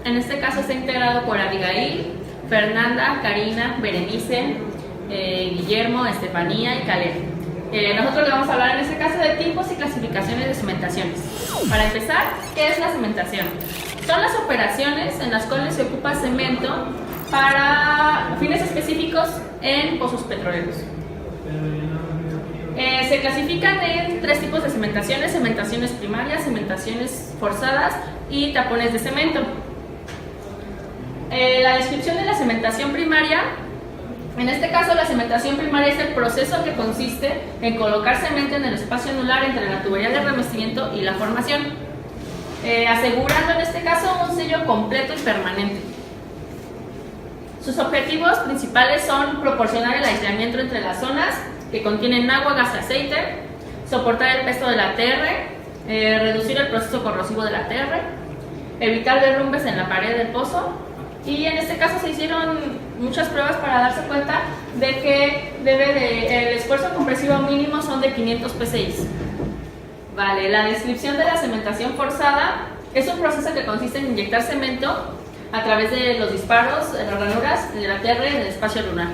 En este caso está integrado por Abigail, Fernanda, Karina, Berenice, Guillermo, Estefanía y Caleb. Nosotros le vamos a hablar en este caso de tipos y clasificaciones de cimentaciones. Para empezar, ¿qué es la cimentación? Son las operaciones en las cuales se ocupa cemento para fines específicos en pozos petroleros. Se clasifican en tres tipos de cimentaciones: cimentaciones primarias, cimentaciones forzadas y tapones de cemento. La descripción de la cimentación primaria: en este caso, la cimentación primaria es el proceso que consiste en colocar cemento en el espacio anular entre la tubería de revestimiento y la formación, asegurando en este caso un sello completo y permanente. Sus objetivos principales son proporcionar el aislamiento entre las zonas que contienen agua, gas y aceite, soportar el peso de la TR, reducir el proceso corrosivo de la TR, evitar derrumbes en la pared del pozo. Y en este caso se hicieron muchas pruebas para darse cuenta de que el esfuerzo compresivo mínimo son de 500 psi. Vale, la descripción de la cementación forzada es un proceso que consiste en inyectar cemento a través de los disparos, de las ranuras de la TR en el espacio lunar.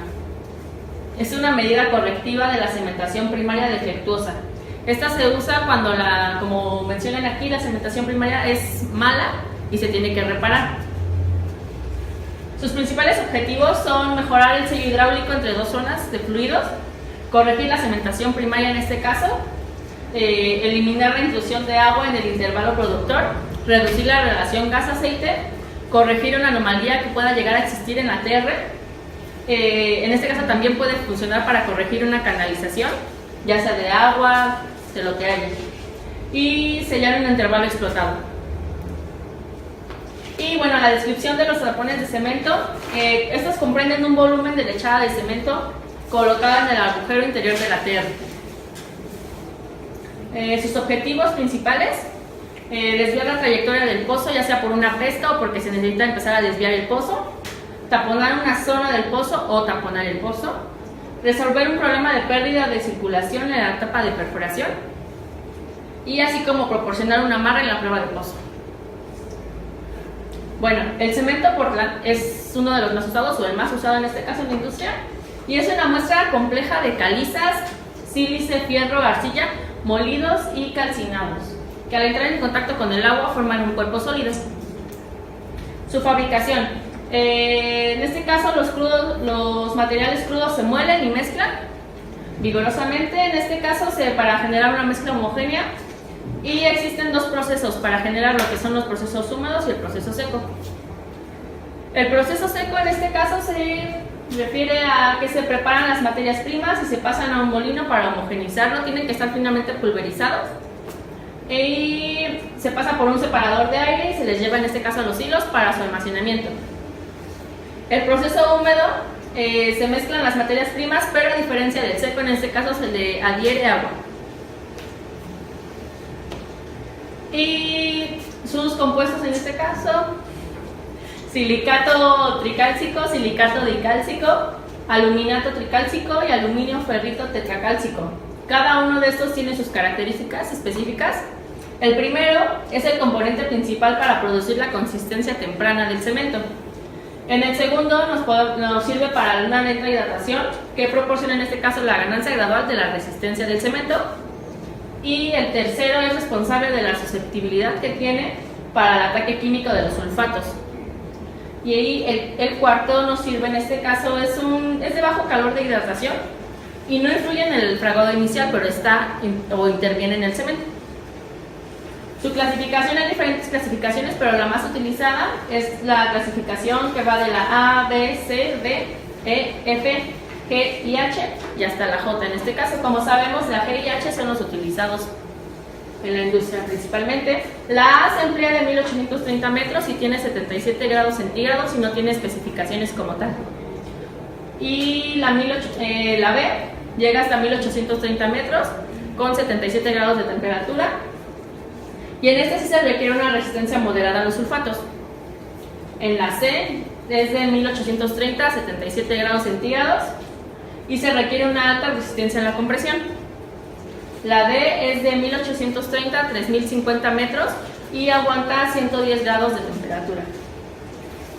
Es una medida correctiva de la cimentación primaria defectuosa. Esta se usa cuando, como mencionan aquí, la cimentación primaria es mala y se tiene que reparar. Sus principales objetivos son mejorar el sello hidráulico entre dos zonas de fluidos, corregir la cimentación primaria en este caso, eliminar la intrusión de agua en el intervalo productor, reducir la relación gas-aceite, corregir una anomalía que pueda llegar a existir en la TR. En este caso también puede funcionar para corregir una canalización, ya sea de agua, de lo que haya, y sellar un intervalo explotado. Y bueno, la descripción de los tapones de cemento: estos comprenden un volumen de lechada de cemento colocada en el agujero interior de la TR. Sus objetivos principales: desviar la trayectoria del pozo, ya sea por una pesca o porque se necesita empezar a desviar el pozo, taponar una zona del pozo o taponar el pozo, resolver un problema de pérdida de circulación en la etapa de perforación, y así como proporcionar un amarre en la prueba de pozo. Bueno, el cemento Portland es uno de los más usados, o el más usado en este caso en la industria, y es una muestra compleja de calizas, sílice, fierro, arcilla, molidos y calcinados, que al entrar en contacto con el agua forman un cuerpo sólido. Su fabricación: en este caso los materiales crudos se muelen y mezclan vigorosamente, en este caso para generar una mezcla homogénea, y existen dos procesos para generar lo que son los procesos húmedos y el proceso seco. El proceso seco en este caso se refiere a que se preparan las materias primas y se pasan a un molino para homogeneizarlo. Tienen que estar finamente pulverizados y se pasa por un separador de aire y se les lleva en este caso a los hilos para su almacenamiento. El proceso húmedo: se mezclan las materias primas, pero a diferencia del seco, en este caso se le adhiere agua. Y sus compuestos en este caso: silicato tricálcico, silicato dicálcico, aluminato tricálcico y aluminio ferrito tetracálcico. Cada uno de estos tiene sus características específicas. El primero es el componente principal para producir la consistencia temprana del cemento. En el segundo nos sirve para una lenta hidratación, que proporciona en este caso la ganancia gradual de la resistencia del cemento. Y el tercero es responsable de la susceptibilidad que tiene para el ataque químico de los sulfatos. Y ahí el cuarto nos sirve en este caso, es de bajo calor de hidratación y no influye en el fraguado inicial, pero interviene en el cemento. Su clasificación: hay diferentes clasificaciones, pero la más utilizada es la clasificación que va de la A, B, C, D, E, F, G y H y hasta la J. En este caso, como sabemos, la G y H son los utilizados en la industria principalmente. La A se emplea de 1830 metros y tiene 77 grados centígrados y no tiene especificaciones como tal. Y la B llega hasta 1830 metros con 77 grados de temperatura, y en este sí se requiere una resistencia moderada a los sulfatos. En la C es de 1830 a 77 grados centígrados y se requiere una alta resistencia en la compresión. La D es de 1830 a 3050 metros y aguanta 110 grados de temperatura.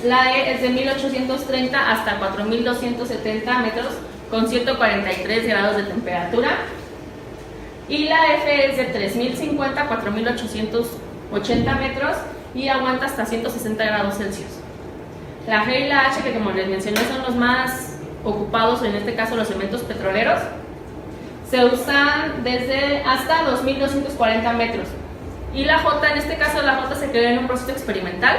La E es de 1830 hasta 4270 metros con 143 grados de temperatura. Y la F es de 3050 a 4880 metros y aguanta hasta 160 grados Celsius. La G y la H, que como les mencioné son los más ocupados, en este caso los cementos petroleros, se usan desde hasta 2240 metros. Y la J, en este caso la J se creó en un proceso experimental,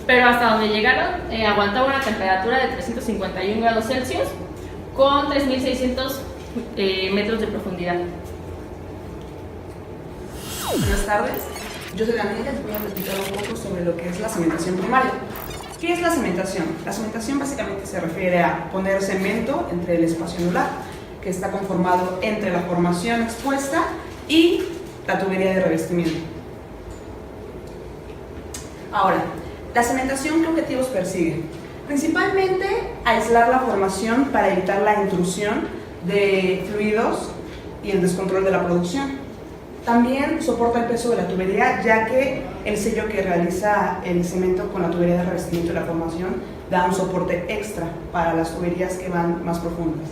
pero hasta donde llegaron aguantaba una temperatura de 351 grados Celsius con 3600 metros de profundidad. Buenas tardes, yo soy Daniela y les voy a platicar un poco sobre lo que es la cementación primaria. ¿Qué es la cementación? La cementación básicamente se refiere a poner cemento entre el espacio anular, que está conformado entre la formación expuesta y la tubería de revestimiento. Ahora, la cementación, ¿qué objetivos persigue? Principalmente aislar la formación para evitar la intrusión de fluidos y el descontrol de la producción. También soporta el peso de la tubería, ya que el sello que realiza el cemento con la tubería de revestimiento de la formación da un soporte extra para las tuberías que van más profundas.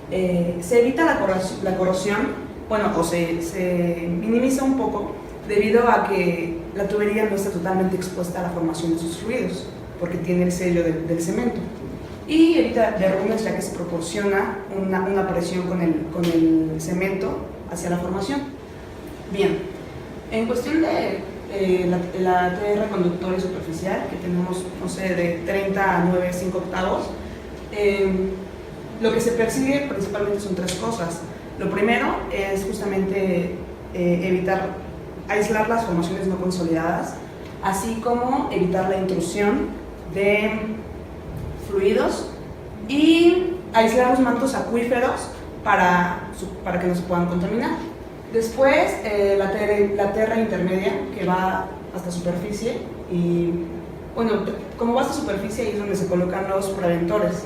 Se evita la corrosión, bueno, o se minimiza un poco debido a que la tubería no está totalmente expuesta a la formación de sus fluidos, porque tiene el sello del cemento. Y evita derrumbes, ya que se proporciona una presión con el cemento hacia la formación. Bien, en cuestión de la TR conductora y superficial, que tenemos, no sé, de 30 a 9,5 octavos, lo que se persigue principalmente son tres cosas. Lo primero es justamente aislar las formaciones no consolidadas, así como evitar la intrusión de fluidos y aislar los mantos acuíferos para que no se puedan contaminar. Después, la tierra intermedia, que va hasta superficie, y bueno, como va hasta superficie, ahí es donde se colocan los preventores.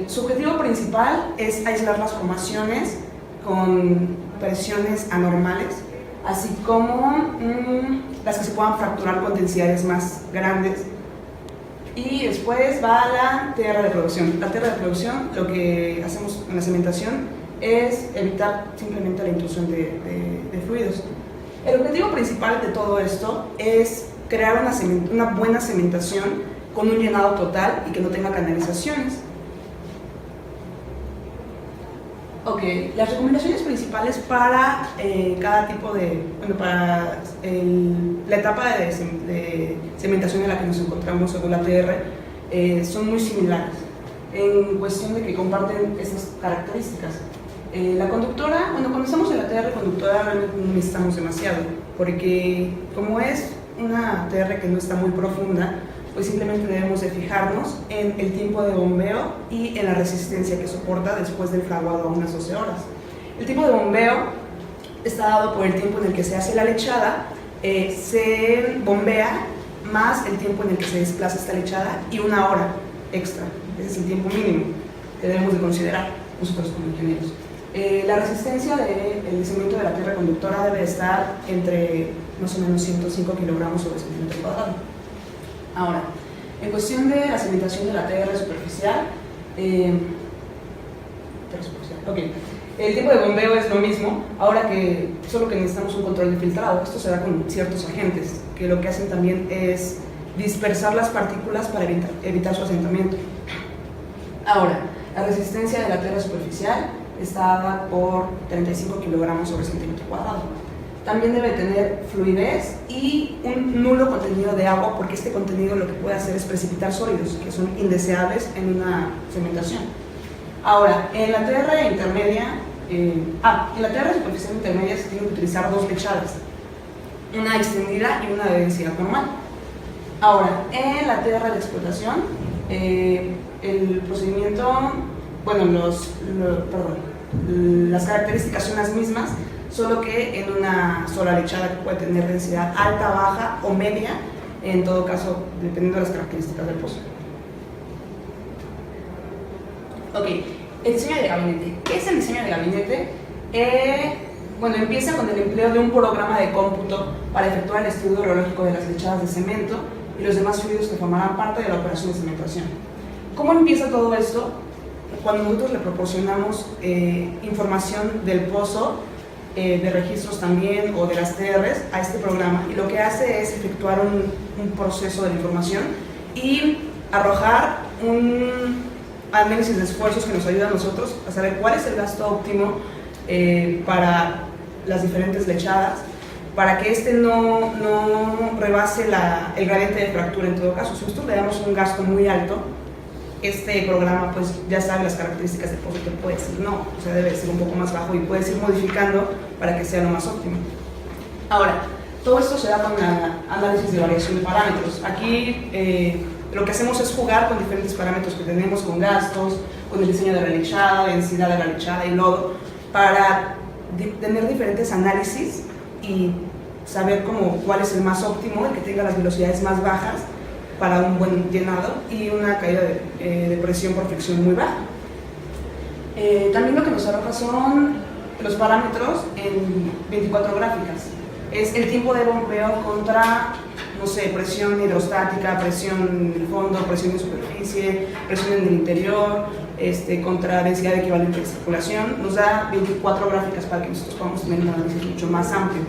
Su objetivo principal es aislar las formaciones con presiones anormales, así como las que se puedan fracturar con densidades más grandes. Y después va la tierra de producción. La tierra de producción, lo que hacemos en la cementación es evitar simplemente la intrusión de fluidos. El objetivo principal de todo esto es crear una buena cementación con un llenado total y que no tenga canalizaciones. Ok, las recomendaciones principales para cada tipo para la etapa de cementación en la que nos encontramos según la TR son muy similares en cuestión de que comparten estas características. La conductora, cuando estamos en la TR conductora realmente no necesitamos demasiado, porque como es una TR que no está muy profunda, pues simplemente debemos de fijarnos en el tiempo de bombeo y en la resistencia que soporta después del fraguado a unas 12 horas. El tiempo de bombeo está dado por el tiempo en el que se hace la lechada, se bombea más el tiempo en el que se desplaza esta lechada y una hora extra. Ese es el tiempo mínimo que debemos de considerar nosotros como ingenieros. La resistencia del cemento de la tierra conductora debe estar entre más o menos 105 kilogramos sobre centímetro cuadrado. Ahora, en cuestión de la cementación de la tierra superficial, el tipo de bombeo es lo mismo, ahora que solo que necesitamos un control de filtrado. Esto se da con ciertos agentes, que lo que hacen también es dispersar las partículas para evitar su asentamiento. Ahora, la resistencia de la tierra superficial está dada por 35 kilogramos sobre centímetro cuadrado. También debe tener fluidez y un nulo contenido de agua, porque este contenido lo que puede hacer es precipitar sólidos que son indeseables en una cementación. Ahora, en la TR intermedia, en la TR superficial intermedia se tienen que utilizar dos lechadas, una extendida y una de densidad normal. Ahora, en la TR de explotación, el procedimiento, las características son las mismas, solo que en una sola lechada que puede tener densidad alta, baja o media, en todo caso, dependiendo de las características del pozo. Ok, el diseño de gabinete. ¿Qué es el diseño de gabinete? Empieza con el empleo de un programa de cómputo para efectuar el estudio hidrológico de las lechadas de cemento y los demás fluidos que formarán parte de la operación de cementación. ¿Cómo empieza todo esto? Cuando nosotros le proporcionamos información del pozo, de registros también o de las TRs a este programa, y lo que hace es efectuar un proceso de la información y arrojar un análisis de esfuerzos que nos ayuda a nosotros a saber cuál es el gasto óptimo para las diferentes lechadas, para que este no rebase el gradiente de fractura en todo caso. Si nosotros le damos un gasto muy alto, este programa pues ya sabe las características del pozo, te puede decir no, o sea, debe ser un poco más bajo y puedes ir modificando para que sea lo más óptimo. Ahora, todo esto se da con el análisis de variación de parámetros. Aquí lo que hacemos es jugar con diferentes parámetros que tenemos, con gastos, con el diseño de la lechada, densidad de la lechada y lodo, para tener diferentes análisis y saber cuál es el más óptimo, el que tenga las velocidades más bajas para un buen llenado y una caída de presión por fricción muy baja. También lo que nos arroja son los parámetros en 24 gráficas. Es el tiempo de bombeo contra, no sé, presión hidrostática, presión en el fondo, presión en superficie, presión en el interior, contra densidad equivalente de circulación. Nos da 24 gráficas para que nosotros podamos tener un análisis mucho más amplio.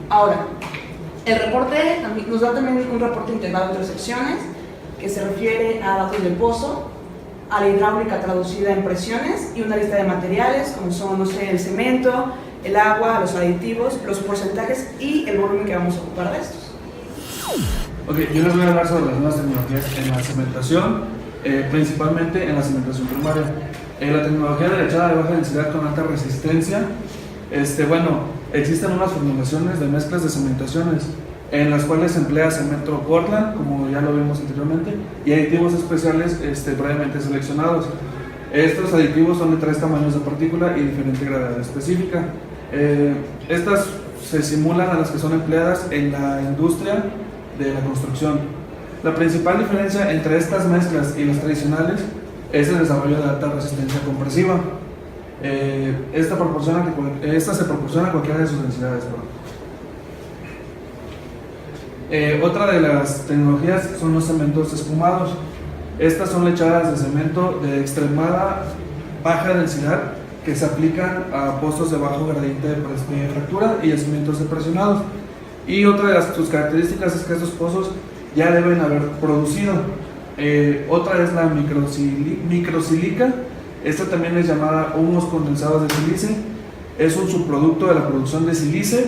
Ahora, el reporte nos da también un reporte integrado de 3 secciones que se refiere a datos del pozo, a la hidráulica traducida en presiones y una lista de materiales como son, no sé, el cemento, el agua, los aditivos, los porcentajes y el volumen que vamos a ocupar de estos. Ok, yo les voy a hablar sobre las nuevas tecnologías en la cementación, principalmente en la cementación primaria. La tecnología de lechada de baja densidad con alta resistencia, existen unas formulaciones de mezclas de cementaciones en las cuales se emplea cemento Portland, como ya lo vimos anteriormente, y aditivos especiales previamente seleccionados. Estos aditivos son de 3 tamaños de partícula y diferente gravedad específica. Estas se simulan a las que son empleadas en la industria de la construcción. La principal diferencia entre estas mezclas y las tradicionales es el desarrollo de alta resistencia compresiva. Esta se proporciona a cualquiera de sus densidades. Otra de las tecnologías son los cementos espumados. Estas son lechadas de cemento de extremada baja densidad que se aplican a pozos de bajo gradiente de fractura y yacimientos depresionados. Y otra de sus características es que estos pozos ya deben haber producido. Otra es la microsílica. Esta también es llamada humos condensados de sílice. Es un subproducto de la producción de silicio,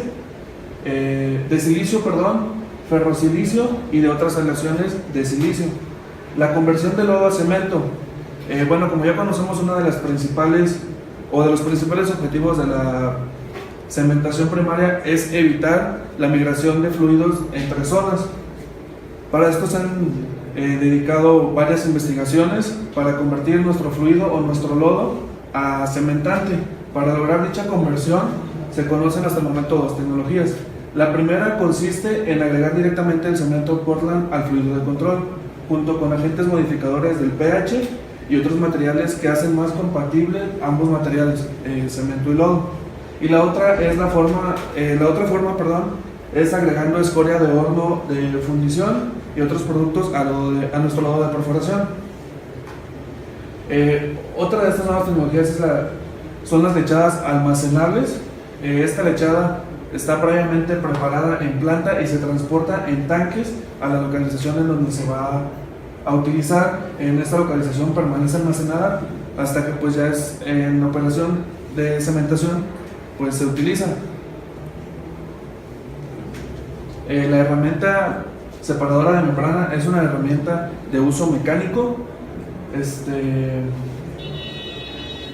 ferrosilicio y de otras aleaciones de silicio. La conversión de lodo a cemento. Como ya conocemos, uno de los principales objetivos de la cementación primaria es evitar la migración de fluidos entre zonas. Para esto se han dedicado varias investigaciones para convertir nuestro fluido o nuestro lodo a cementante. Para lograr dicha conversión se conocen hasta el momento 2 tecnologías. La primera consiste en agregar directamente el cemento Portland al fluido de control, junto con agentes modificadores del pH y otros materiales que hacen más compatible ambos materiales, cemento y lodo. Y la otra forma es agregando escoria de horno de fundición y otros productos a nuestro lodo de perforación. Otra de estas nuevas tecnologías son las lechadas almacenables. Esta lechada está previamente preparada en planta y se transporta en tanques a la localización en donde se va a utilizar. En esta localización permanece almacenada hasta que pues ya es en operación de cementación pues se utiliza. La herramienta separadora de membrana es una herramienta de uso mecánico.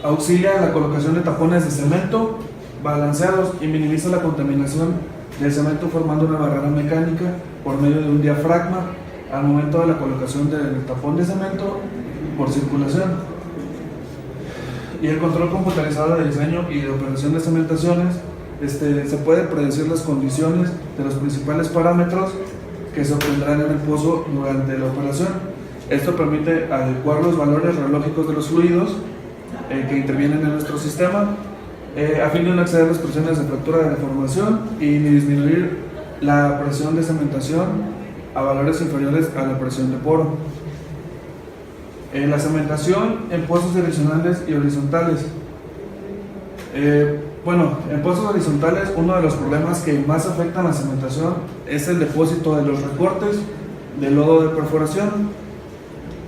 Auxilia la colocación de tapones de cemento balanceados y minimiza la contaminación del cemento formando una barrera mecánica por medio de un diafragma al momento de la colocación del tapón de cemento por circulación. Y el control computarizado de diseño y de operación de cementaciones, se puede predecir las condiciones de los principales parámetros que se obtendrán en el pozo durante la operación. Esto permite adecuar los valores reológicos de los fluidos que intervienen en nuestro sistema a fin de no exceder las presiones de fractura de deformación y ni disminuir la presión de cementación a valores inferiores a la presión de poro. La cementación en pozos direccionales y horizontales. En pozos horizontales, uno de los problemas que más afectan la cementación es el depósito de los recortes de lodo de perforación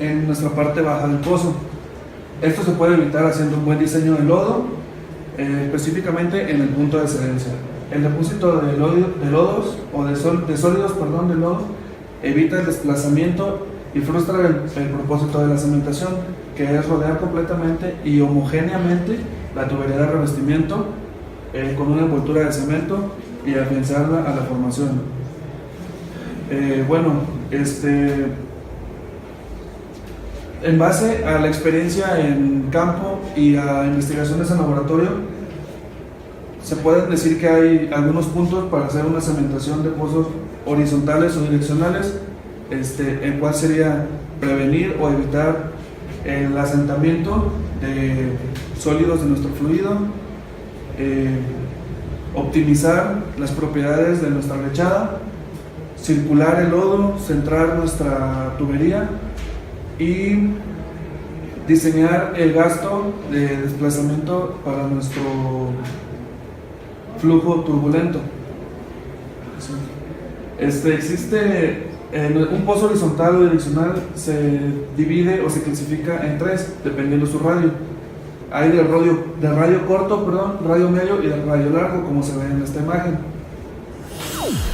en nuestra parte baja del pozo. Esto se puede evitar haciendo un buen diseño de lodo, específicamente en el punto de excedencia. El depósito de lodos o de sólidos de lodo evita el desplazamiento y frustra el propósito de la cementación, que es rodear completamente y homogéneamente la tubería de revestimiento con una envoltura de cemento y afianzarla a la formación. En base a la experiencia en campo y a investigaciones en laboratorio, se pueden decir que hay algunos puntos para hacer una cementación de pozos horizontales o direccionales, el cual sería prevenir o evitar el asentamiento de sólidos de nuestro fluido, optimizar las propiedades de nuestra lechada, circular el lodo, centrar nuestra tubería y diseñar el gasto de desplazamiento para nuestro flujo turbulento. Existe un pozo horizontal o direccional, se divide o se clasifica en tres dependiendo su radio. Hay de radio corto, radio medio y de radio largo, como se ve en esta imagen.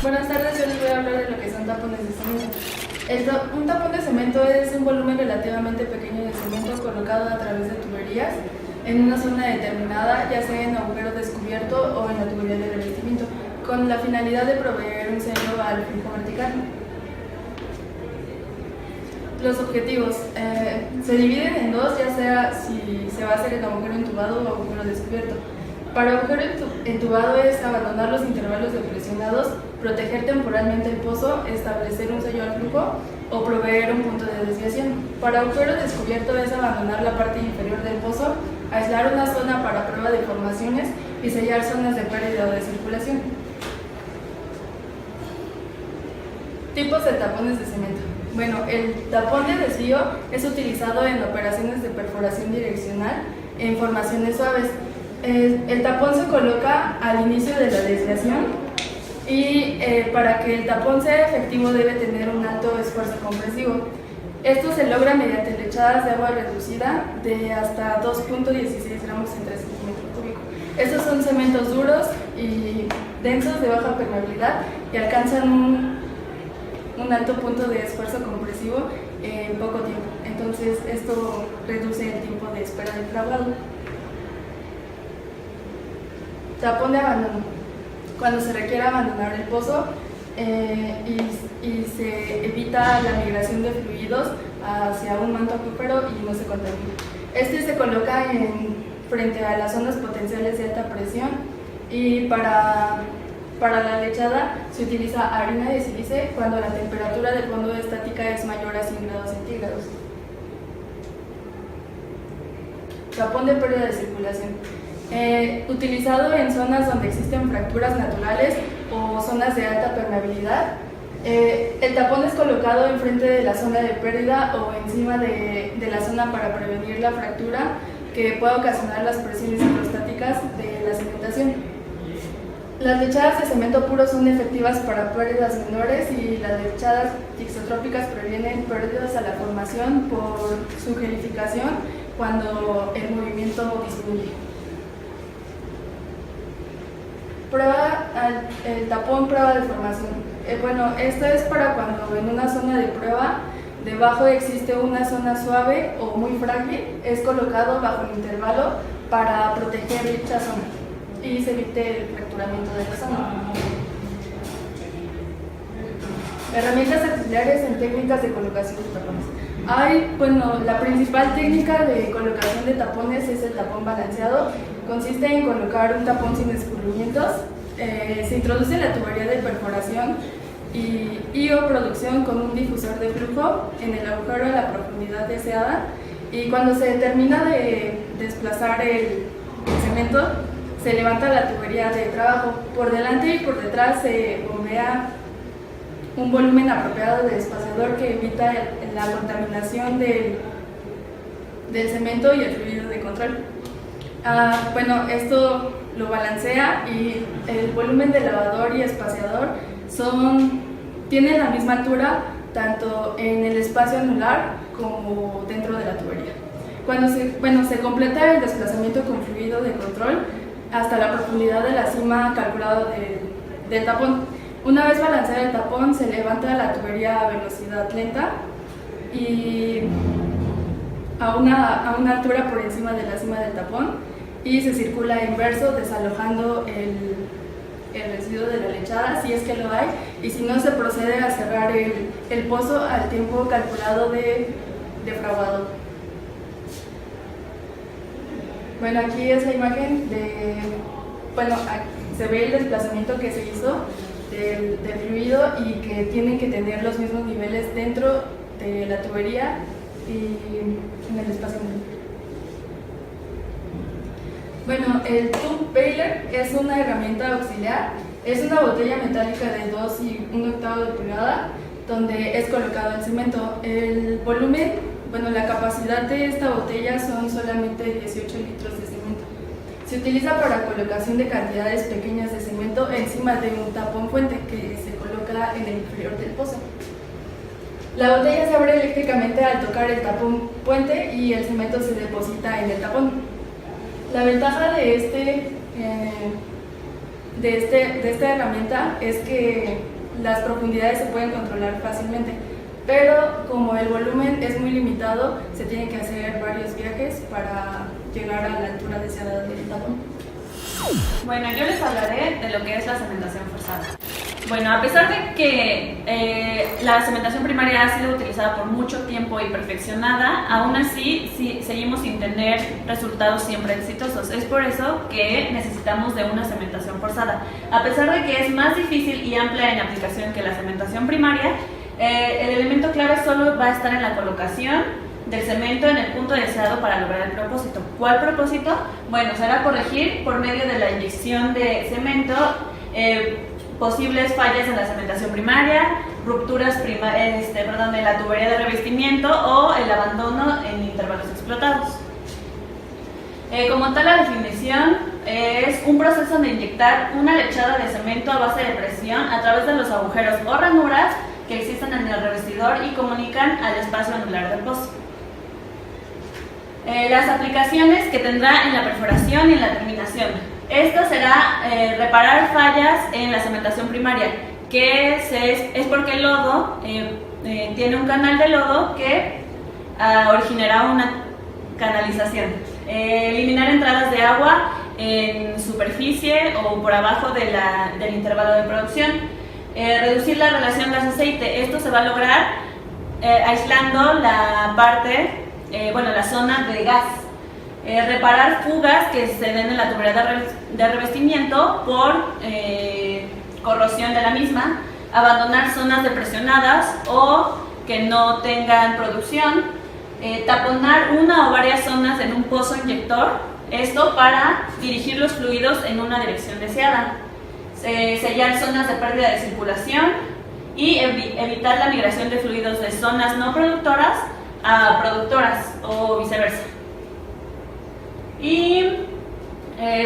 Buenas tardes, yo les voy a hablar de lo que son tapones de cemento. Un tapón de cemento es un volumen relativamente pequeño de cemento colocado a través de tuberías en una zona determinada, ya sea en agujero descubierto o en la tubería de revestimiento, con la finalidad de proveer un sello al flujo vertical. Los objetivos se dividen en dos, ya sea si se va a hacer en agujero entubado o agujero descubierto. Para agujero entubado es abandonar los intervalos de presionados, proteger temporalmente el pozo, establecer un sello al flujo o proveer un punto de desviación. Para agujero descubierto es abandonar la parte inferior del pozo, aislar una zona para prueba de formaciones y sellar zonas de pérdida o de circulación. Tipos de tapones de cemento. Bueno, el tapón de desvío es utilizado en operaciones de perforación direccional en formaciones suaves. El tapón se coloca al inicio de la desviación y para que el tapón sea efectivo debe tener un alto esfuerzo compresivo. Esto se logra mediante lechadas de agua reducida de hasta 2.16 gramos en 3 centímetros cúbicos. Estos son cementos duros y densos de baja permeabilidad y alcanzan un alto punto de esfuerzo compresivo en poco tiempo. Entonces esto reduce el tiempo de espera del fraguado. Tapón de abandono. Cuando se requiere abandonar el pozo y se evita la migración de fluidos hacia un manto acuífero y no se contamina. Este se coloca frente a las zonas potenciales de alta presión y para la lechada se utiliza harina de sílice cuando la temperatura del fondo estática es mayor a 100 grados centígrados. Tapón de pérdida de circulación. Utilizado en zonas donde existen fracturas naturales o zonas de alta permeabilidad. El tapón es colocado enfrente de la zona de pérdida o encima de la zona para prevenir la fractura que pueda ocasionar las presiones hidrostáticas de la cementación. Las lechadas de cemento puro son efectivas para pérdidas menores y las lechadas tixotrópicas previenen pérdidas a la formación por su gelificación cuando el movimiento disminuye. El tapón prueba de formación. Esto es para cuando en una zona de prueba debajo existe una zona suave o muy frágil, es colocado bajo el intervalo para proteger dicha zona y se evite el fracturamiento de la zona. Herramientas auxiliares en técnicas de colocación de tapones. La principal técnica de colocación de tapones es el tapón balanceado. Consiste en colocar un tapón sin escurrimientos. Se introduce la tubería de perforación y o producción con un difusor de flujo en el agujero a la profundidad deseada, y cuando se termina de desplazar el cemento se levanta la tubería de trabajo. Por delante y por detrás se bombea un volumen apropiado de espaciador que evita la contaminación del cemento y el fluido de control. Bueno, esto lo balancea y el volumen de lavador y espaciador tienen la misma altura tanto en el espacio anular como dentro de la tubería. Cuando se completa el desplazamiento con fluido de control hasta la profundidad de la cima calculada del tapón. Una vez balanceado el tapón, se levanta la tubería a velocidad lenta y a una altura por encima de la cima del tapón y se circula inverso desalojando el residuo de la lechada, si es que lo hay, y si no, se procede a cerrar el pozo al tiempo calculado de fraguado. Bueno, aquí es la imagen se ve el desplazamiento que se hizo del fluido y que tienen que tener los mismos niveles dentro de la tubería y en el espacio. Bueno, el tube baler es una herramienta auxiliar. Es una botella metálica de 2 y 1/8 de pulgada donde es colocado el cemento. El volumen, la capacidad de esta botella son solamente 18 litros de cemento. Se utiliza para colocación de cantidades pequeñas de cemento encima de un tapón fuente que se coloca en el inferior del pozo. La botella se abre eléctricamente al tocar el tapón puente y el cemento se deposita en el tapón. La ventaja de esta herramienta es que las profundidades se pueden controlar fácilmente, pero como el volumen es muy limitado, se tienen que hacer varios viajes para llegar a la altura deseada del tapón. Bueno, yo les hablaré de lo que es la cementación forzada. Bueno, a pesar de que la cementación primaria ha sido utilizada por mucho tiempo y perfeccionada, aún así seguimos sin tener resultados siempre exitosos. Es por eso que necesitamos de una cementación forzada. A pesar de que es más difícil y amplia en aplicación que la cementación primaria, el elemento clave solo va a estar en la colocación del cemento en el punto deseado para lograr el propósito. ¿Cuál propósito? Bueno, será corregir por medio de la inyección de cemento posibles fallas en la cementación primaria, rupturas en la tubería de revestimiento o el abandono en intervalos explotados. Como tal, la definición es un proceso de inyectar una lechada de cemento a base de presión a través de los agujeros o ranuras que existen en el revestidor y comunican al espacio anular del pozo. Las aplicaciones que tendrá en la perforación y en la terminación. Esto será reparar fallas en la cementación primaria, que es porque el lodo tiene un canal de lodo que originará una canalización. Eliminar entradas de agua en superficie o por abajo del intervalo de producción. Reducir la relación gas-aceite. Esto se va a lograr aislando la zona de gas. Reparar fugas que se den en la tubería de revestimiento por corrosión de la misma. Abandonar zonas depresionadas o que no tengan producción. Taponar una o varias zonas en un pozo inyector. Esto para dirigir los fluidos en una dirección deseada. Sellar zonas de pérdida de circulación y evitar la migración de fluidos de zonas no productoras a productoras o viceversa. ¿Y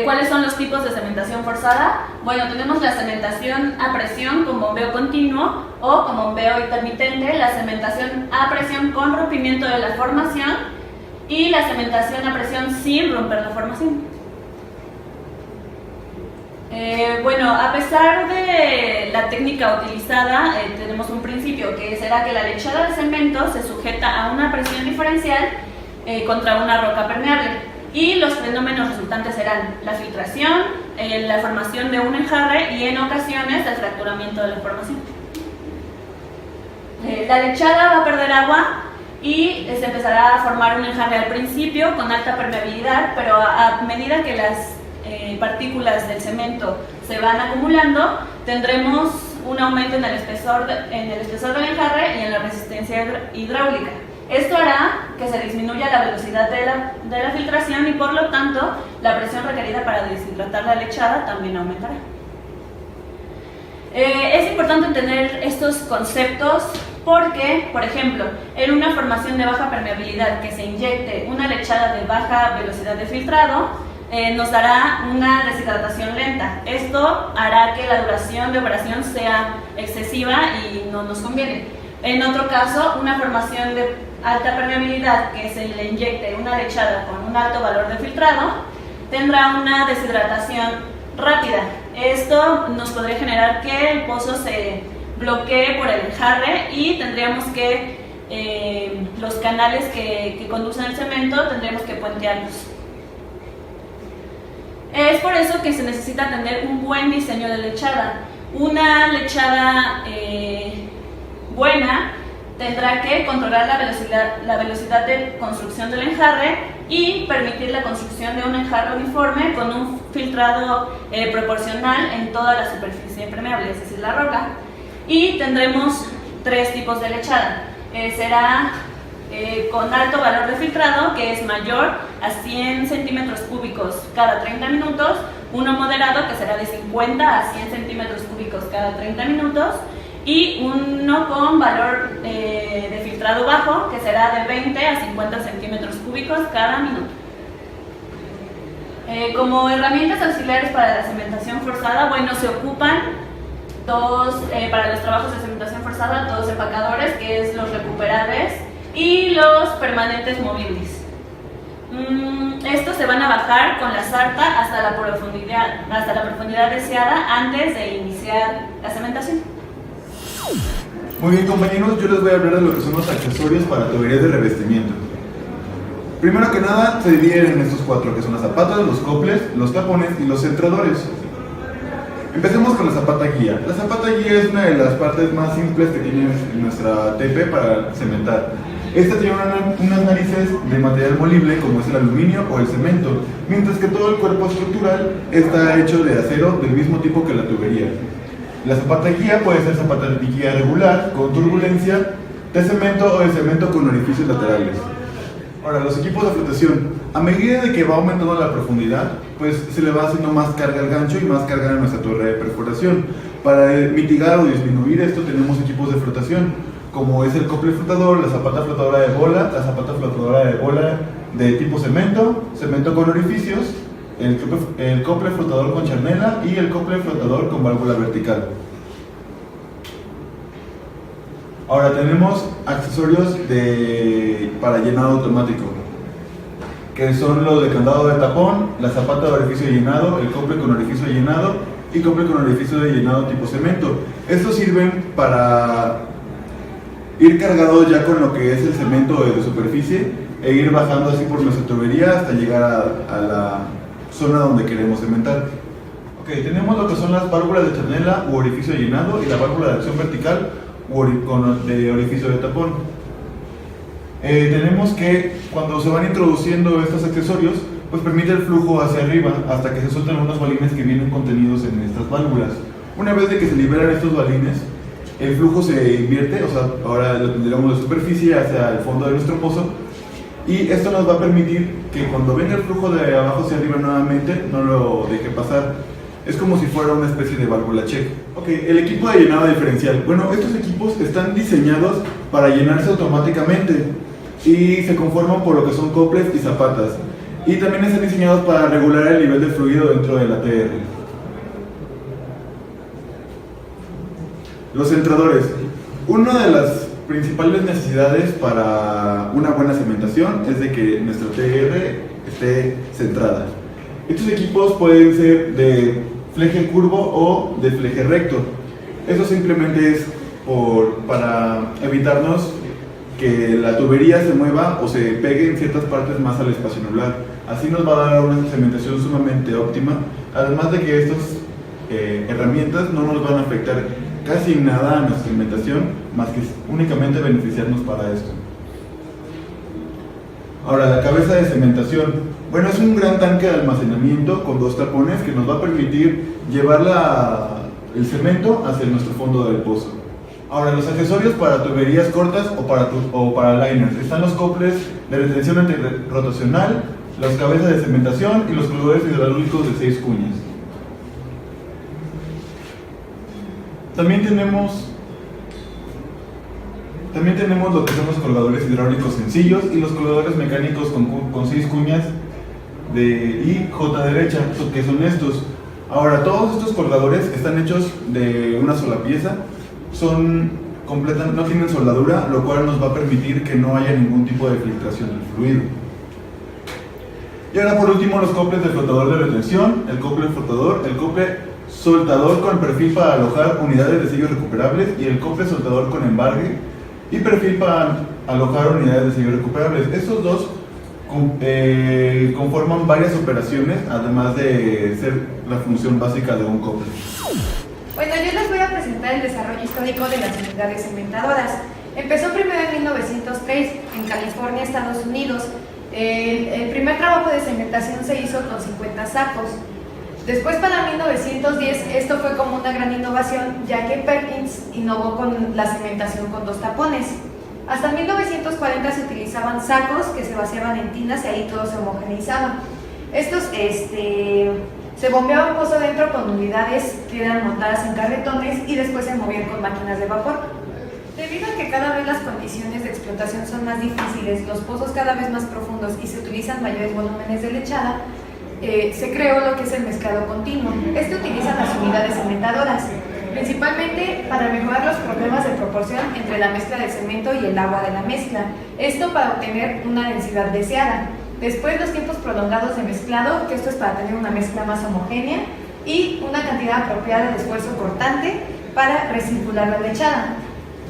cuáles son los tipos de cementación forzada? Bueno, tenemos la cementación a presión con bombeo continuo o con bombeo intermitente, la cementación a presión con rompimiento de la formación y la cementación a presión sin romper la formación. A pesar de la técnica utilizada, tenemos un principio que será que la lechada de cemento se sujeta a una presión diferencial contra una roca permeable y los fenómenos resultantes serán la filtración, la formación de un enjarre y en ocasiones el fracturamiento de la formación. La lechada va a perder agua y se empezará a formar un enjarre al principio con alta permeabilidad, pero a medida que las partículas del cemento se van acumulando, tendremos un aumento en el espesor del enjarre y en la resistencia hidráulica. Esto hará que se disminuya la velocidad de la filtración y por lo tanto la presión requerida para deshidratar la lechada también aumentará. Es importante entender estos conceptos porque, por ejemplo, en una formación de baja permeabilidad que se inyecte una lechada de baja velocidad de filtrado, nos dará una deshidratación lenta. Esto hará que la duración de operación sea excesiva y no nos conviene. En otro caso, una formación de alta permeabilidad que se le inyecte una lechada con un alto valor de filtrado tendrá una deshidratación rápida. Esto nos podría generar que el pozo se bloquee por el enjarre y tendríamos que los canales que conducen el cemento tendríamos que puentearlos. Es por eso que se necesita tener un buen diseño de lechada. Una lechada buena tendrá que controlar la velocidad de construcción del enjarre y permitir la construcción de un enjarre uniforme con un filtrado proporcional en toda la superficie permeable, es decir, la roca. Y tendremos 3 tipos de lechada. Será con alto valor de filtrado, que es mayor a 100 centímetros cúbicos cada 30 minutos, uno moderado, que será de 50 a 100 centímetros cúbicos cada 30 minutos, y uno con valor de filtrado bajo, que será de 20 a 50 centímetros cúbicos cada minuto. Como herramientas auxiliares para la cementación forzada, bueno, se ocupan para los trabajos de cementación forzada, 2 empacadores, que es los recuperables y los permanentes movibles. Estos se van a bajar con la sarta hasta la profundidad deseada antes de iniciar la cementación. Muy bien, compañeros, yo les voy a hablar de lo que son los accesorios para tuberías de revestimiento. Primero que nada, se dividen en estos 4, que son las zapatas, los coples, los tapones y los centradores. Empecemos con la zapata guía. La zapata guía es una de las partes más simples que tiene nuestra TP para cementar. Esta tiene unas narices de material molible como es el aluminio o el cemento, mientras que todo el cuerpo estructural está hecho de acero del mismo tipo que la tubería. La zapata guía puede ser zapata guía regular, con turbulencia, de cemento o de cemento con orificios laterales. Ahora, los equipos de flotación. A medida de que va aumentando la profundidad, pues se le va haciendo más carga al gancho y más carga a nuestra torre de perforación. Para mitigar o disminuir esto tenemos equipos de flotación, como es el cople flotador, la zapata flotadora de bola, la zapata flotadora de bola de tipo cemento, cemento con orificios, el cople flotador con charnela y el cople flotador con válvula vertical. Ahora tenemos accesorios para llenado automático, que son los de candado de tapón, la zapata de orificio de llenado, el cople con orificio de llenado y cople con orificio de llenado tipo cemento. Estos sirven para ir cargados ya con lo que es el cemento de superficie e ir bajando así por nuestra tubería hasta llegar a la zona donde queremos cementar. Ok, tenemos lo que son las válvulas de charnela u orificio de llenado y la válvula de acción vertical de orificio de tapón. Tenemos que cuando se van introduciendo estos accesorios, pues permite el flujo hacia arriba hasta que se sueltan unos balines que vienen contenidos en estas válvulas. Una vez de que se liberan estos balines, el flujo se invierte, o sea, ahora lo tendremos de superficie hacia el fondo de nuestro pozo, y esto nos va a permitir que cuando venga el flujo de abajo hacia arriba nuevamente, no lo deje pasar. Es como si fuera una especie de válvula check. Ok, el equipo de llenado diferencial. Bueno, estos equipos están diseñados para llenarse automáticamente y se conforman por lo que son coples y zapatas. Y también están diseñados para regular el nivel de fluido dentro de la TR. Los centradores. Una de las principales necesidades para una buena cementación es de que nuestra TR esté centrada. Estos equipos pueden ser de fleje curvo o de fleje recto. Eso simplemente es para evitarnos que la tubería se mueva o se pegue en ciertas partes más al espacio anular. Así nos va a dar una cementación sumamente óptima, además de que estas herramientas no nos van a afectar casi nada a nuestra cementación, más que únicamente beneficiarnos para esto. Ahora, la cabeza de cementación. Bueno, es un gran tanque de almacenamiento con 2 tapones que nos va a permitir llevar el cemento hacia nuestro fondo del pozo. Ahora, los accesorios para tuberías cortas o para liners. Están los coples de retención antirrotacional, las cabezas de cementación y los colgadores hidráulicos de 6 cuñas. También tenemos lo que son los colgadores hidráulicos sencillos y los colgadores mecánicos con 6 cuñas de I, J derecha, que son estos. Ahora, todos estos colgadores están hechos de una sola pieza, no tienen soldadura, lo cual nos va a permitir que no haya ningún tipo de filtración del fluido. Y ahora por último los coples del flotador de retención, el cople flotador, el cople soltador con perfil para alojar unidades de sellos recuperables y el cople soltador con embargue y perfil para alojar unidades de sellos recuperables. Estos dos conforman varias operaciones, además de ser la función básica de un cople. Bueno, yo les voy a presentar el desarrollo histórico de las unidades cementadoras. Empezó primero en 1903 en California, Estados Unidos. El primer trabajo de cementación se hizo con 50 sacos. Después, para 1910, esto fue como una gran innovación, ya que Perkins innovó con la cementación con 2 tapones. Hasta 1940 se utilizaban sacos que se vaciaban en tinas y ahí todo se homogeneizaba. Estos se bombeaba un pozo dentro con unidades que eran montadas en carretones y después se movían con máquinas de vapor. Debido a que cada vez las condiciones de explotación son más difíciles, los pozos cada vez más profundos y se utilizan mayores volúmenes de lechada, se creó lo que es el mezclado continuo. Este utiliza las unidades cementadoras, principalmente para mejorar los problemas de proporción entre la mezcla de cemento y el agua de la mezcla, esto para obtener una densidad deseada. Después, los tiempos prolongados de mezclado, que esto es para tener una mezcla más homogénea, y una cantidad apropiada de esfuerzo cortante para recircular la lechada.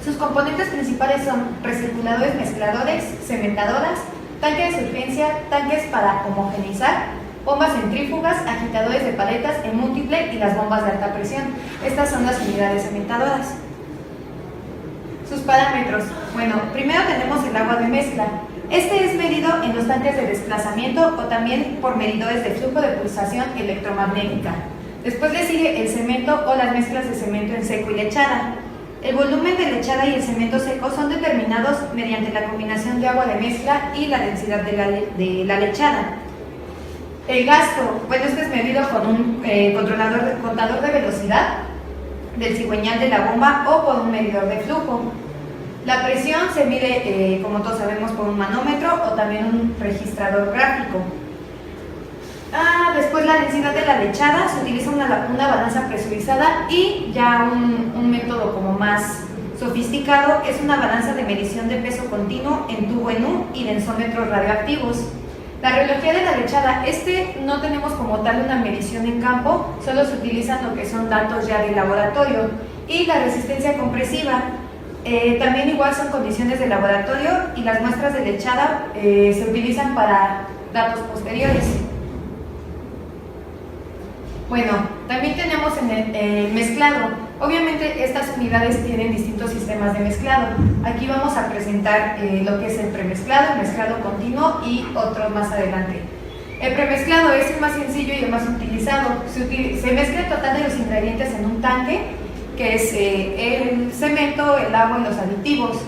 Sus componentes principales son recirculadores mezcladores, cementadoras, tanques de urgencia, tanques para homogeneizar, bombas centrífugas, agitadores de paletas en múltiple y las bombas de alta presión. Estas son las unidades cementadoras. Sus parámetros. Bueno, primero tenemos el agua de mezcla. Este es medido en los tanques de desplazamiento o también por medidores de flujo de pulsación electromagnética. Después le sigue el cemento o las mezclas de cemento en seco y lechada. El volumen de lechada y el cemento seco son determinados mediante la combinación de agua de mezcla y la densidad de la lechada. El gasto, bueno, este es medido con un contador de velocidad del cigüeñal de la bomba o por un medidor de flujo. La presión se mide, como todos sabemos, por un manómetro o también un registrador gráfico. Después, la densidad de la lechada, se utiliza una balanza presurizada y ya un método como más sofisticado es una balanza de medición de peso continuo en tubo en U y densómetros radioactivos. La radiología de la lechada, no tenemos como tal una medición en campo, solo se utilizan lo que son datos ya de laboratorio. Y la resistencia compresiva, también igual son condiciones de laboratorio y las muestras de lechada se utilizan para datos posteriores. Bueno, también tenemos en el mezclado. Obviamente estas unidades tienen distintos sistemas de mezclado. Aquí vamos a presentar lo que es el premezclado, el mezclado continuo y otros más adelante. El premezclado es el más sencillo y el más utilizado. Se mezcla el total de los ingredientes en un tanque, que es el cemento, el agua y los aditivos.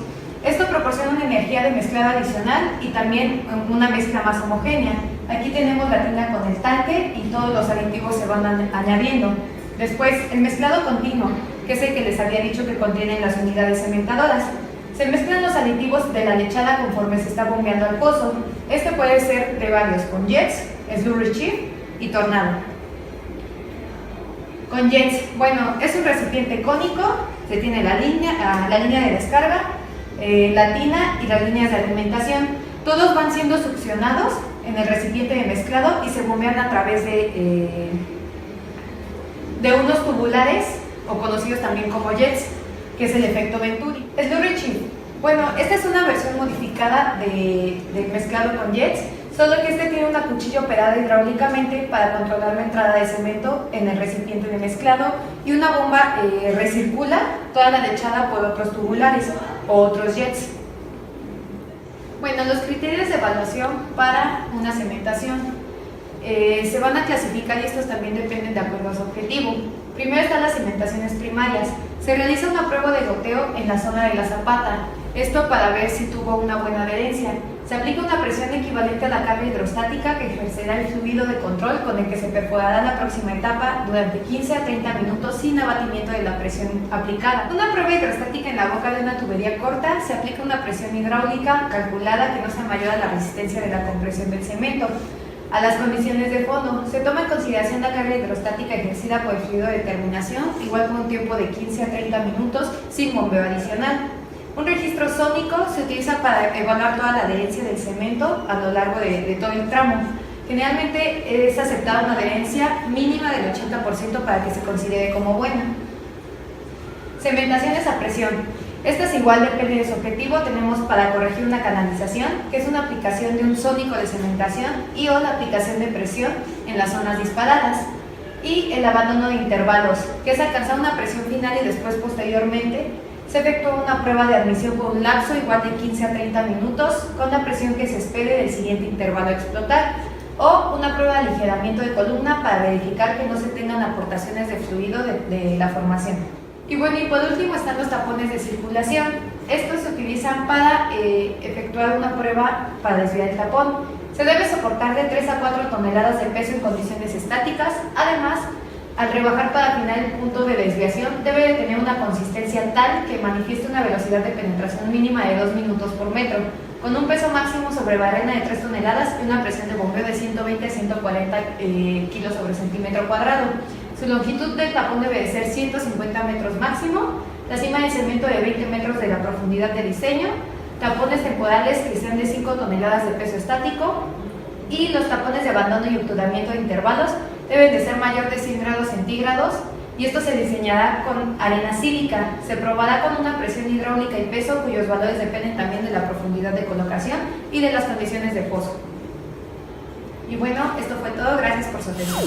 Esto proporciona una energía de mezclado adicional y también una mezcla más homogénea. Aquí tenemos la tina con el tanque y todos los aditivos se van añadiendo. Después, el mezclado continuo, que es el que les había dicho que contienen las unidades cementadoras. Se mezclan los aditivos de la lechada conforme se está bombeando al pozo. Este puede ser de varios, con jets, slurry chip y tornado. Con jets, bueno, es un recipiente cónico, se tiene la línea de descarga, la tina y las líneas de alimentación. Todos van siendo succionados en el recipiente de mezclado y se bombean a través de unos tubulares, o conocidos también como jets, que es el efecto Venturi. Slurry chip, bueno, esta es una versión modificada del mezclado con jets, solo que este tiene una cuchilla operada hidráulicamente para controlar la entrada de cemento en el recipiente de mezclado y una bomba recircula toda la lechada por otros tubulares o otros jets. Bueno, los criterios de evaluación para una cementación se van a clasificar y estos también dependen de acuerdo a su objetivo. Primero están las cimentaciones primarias. Se realiza una prueba de goteo en la zona de la zapata, esto para ver si tuvo una buena adherencia. Se aplica una presión equivalente a la carga hidrostática que ejercerá el fluido de control con el que se perforará la próxima etapa durante 15 a 30 minutos sin abatimiento de la presión aplicada. Una prueba hidrostática en la boca de una tubería corta se aplica una presión hidráulica calculada que no sea mayor a la resistencia de la compresión del cemento. A las condiciones de fondo, se toma en consideración la carga hidrostática ejercida por el fluido de terminación, igual con un tiempo de 15 a 30 minutos sin bombeo adicional. Un registro sónico se utiliza para evaluar toda la adherencia del cemento a lo largo de todo el tramo. Generalmente es aceptada una adherencia mínima del 80% para que se considere como buena. Cementaciones a presión. Estas igual depende de su objetivo. Tenemos para corregir una canalización, que es una aplicación de un sónico de cementación y o la aplicación de presión en las zonas disparadas. Y el abandono de intervalos, que es alcanzar una presión final y después posteriormente se efectúa una prueba de admisión por un lapso igual de 15 a 30 minutos con la presión que se espere del siguiente intervalo a explotar, o una prueba de aligeramiento de columna para verificar que no se tengan aportaciones de fluido de la formación. Y bueno, y por último están los tapones de circulación. Estos se utilizan para efectuar una prueba para desviar el tapón. Se debe soportar de 3 a 4 toneladas de peso en condiciones estáticas. Además, al rebajar para afinar el punto de desviación, debe de tener una consistencia tal que manifieste una velocidad de penetración mínima de 2 minutos por metro, con un peso máximo sobre barrena de 3 toneladas y una presión de bombeo de 120 a 140 kilos sobre centímetro cuadrado. Su longitud del tapón debe de ser 150 metros máximo, la cima de cemento de 20 metros de la profundidad de diseño, tapones temporales que sean de 5 toneladas de peso estático, y los tapones de abandono y obturamiento de intervalos deben de ser mayor de 100 grados centígrados, y esto se diseñará con arena sílica. Se probará con una presión hidráulica y peso cuyos valores dependen también de la profundidad de colocación y de las condiciones de pozo. Y bueno, esto fue todo. Gracias por su atención.